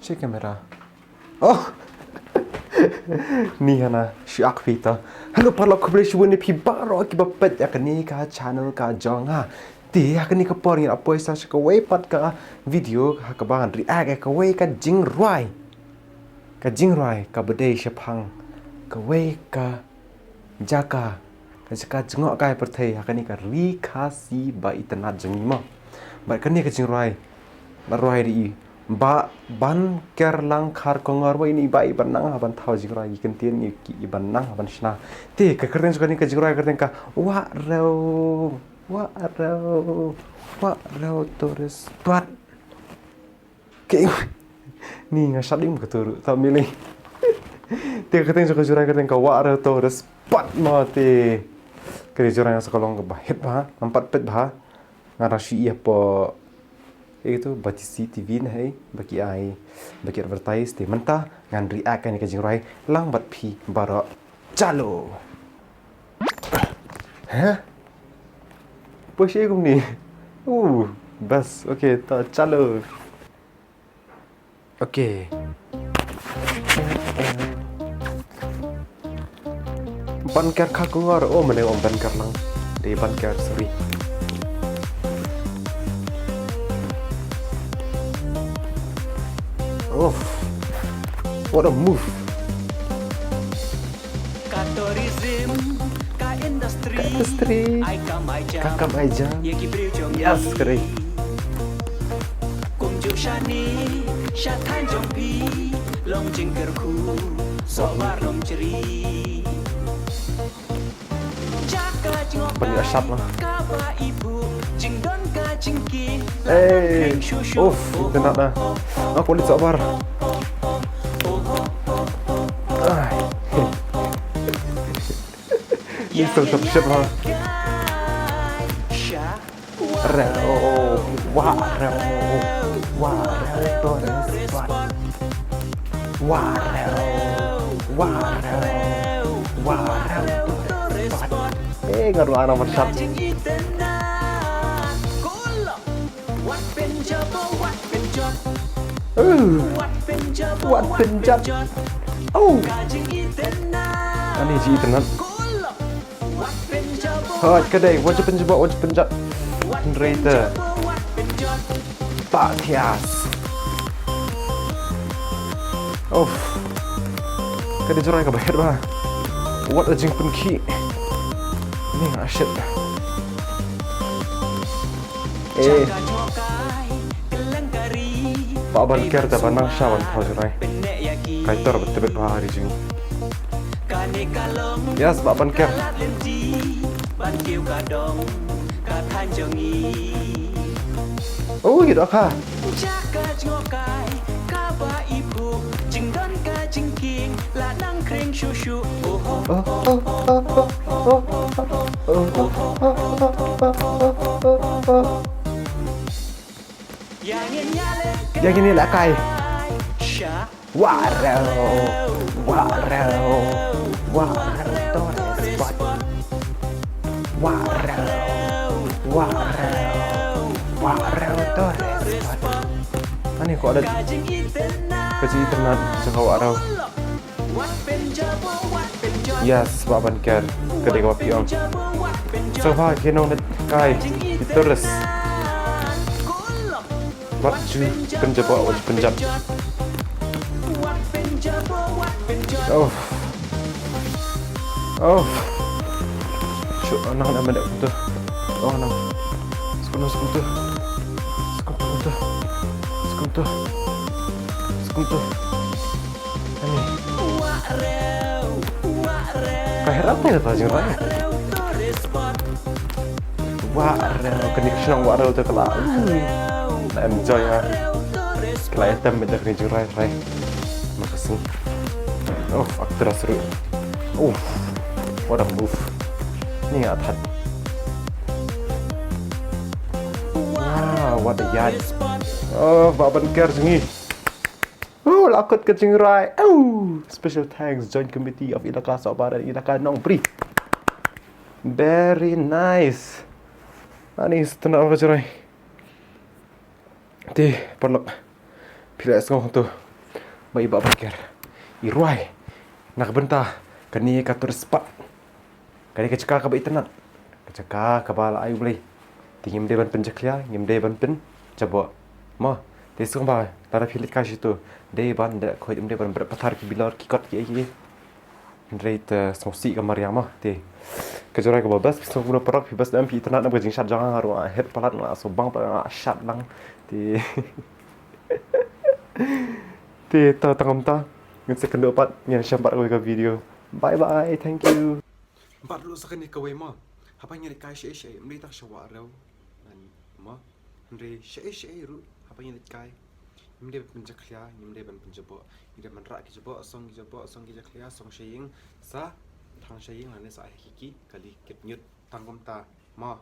Cek kamera. Oh. Ni hana syak pita. Halo parlo khuble shubune phi baro ki bapet ya kani ka channel ka jong ha. Ti ya kani ka por ni apoy sa ka wei pat ka video ha ka ban react ka wei ka jing roi. Ka jing roi ka bede shapang. Ka wei ka jaka. Ka jaka jengok kai perthei ha kani ka ri kha si ba itna jengi ma. Ba kani ka jing roi. Ba roi ri ba ban ker lang khar kongor wa ini ba iban nang haban thau jingra ikan tien ni ki iban nang haban shna te ka kerden sukani ka jingra kerden ka wa ro tores pat ke ni nga shadim ka turu ta mili te ka kerden sukani jingra kerden ka wa ro tores pat ma te kere jingra nga sakalong ba het ba ampat pet ba ngara shi ia po itu bagi CCTV nih, bagi advertise di mentah ngan react kan ke jingrai lang bat pi barok calo. Hah? Posisi kum ni. Bas, okey, ta calo. Okey. Ban ker kha kungor mana om ban ker lang. Di ban ker sorry. Oh, what a move! Ka tourism, ka industry, kakam aja. Yes, keren. Kumju shani, shatan jongpi, long jingkerku, sobar long ceri. Jaka jengok Banyak shot lah. Kaba ibu, jingdon ka jingki, itu nak dah. Aku boleh sabar. Ini siap lah. Wah, Torres. Ngaruh anak bersat. What penjat? Oh, ani si internet. Hot kedai, wajib penjat. Generator. Tak tias. Oh, kedai jorai ka bahir ba. What a jing penki. Ni asyik. Pak ban ker ta banang shawan thau jorai. Kai tor bet bahari jing. Yes, Pak ban ker. Oh, gitu kah? Yang ini lah kai. Warau Torres spot. Warau Torres spot. Ani kok ada kecil internet jangka warau. Yes, Pak ban ker kedai kopi om. Sofa kenong net kai terus. Wajib penjat. Oh. Syuk anang dah mendak putus. Oh anang. Sekutu. Ani. Kahirap ni dah jeng raya. Connection warau tu kelak. Enjoy ya. Kelihatan benar ni jeng raya. Makasih. Oh, aktor seru. What a move. Ni nggak tahan. Wow, what a yard. Oh, Baban Ker jengi. Lakut ke Cingrai. Special thanks Joint Committee of Ilaka Sabah dan Ilaka Nong Pri. Very nice. Ani tenang apa cerai. Ti perlu pilih es kau tu. Mai ba bakir. Iruai. Nak bentah. Kani katur sepat. Kani keceka ka ba internet. Keceka ka ba la ayu boleh. Tingim de ban penjeklia, ngim de ban pen. Coba. Ma. Desung ba. Tara pilit ka situ. De ban de khoi de ban berpatar ki bilar ki kot ki. Reit sosi ka Maria mah te. Kejorai ka babas so guna parak bas dam pi internet na bajing shat jangan haru het palat na so bang pa shat lang te. Te ta tangam ta. Ngin second opat nyan syambat ka video. Bye bye. Thank you. Empat lu sakani ka ma. Apa nyari kai syai mri tak syawa raw. Ma. Mri syai ru. Apa nyari kai. Mde penjaklia, mde ban penjabo. Ida man ra ki jabo, song ki jaklia, song sying sa thang sying la ne sa hiki kali kep nyut tangom ta ma.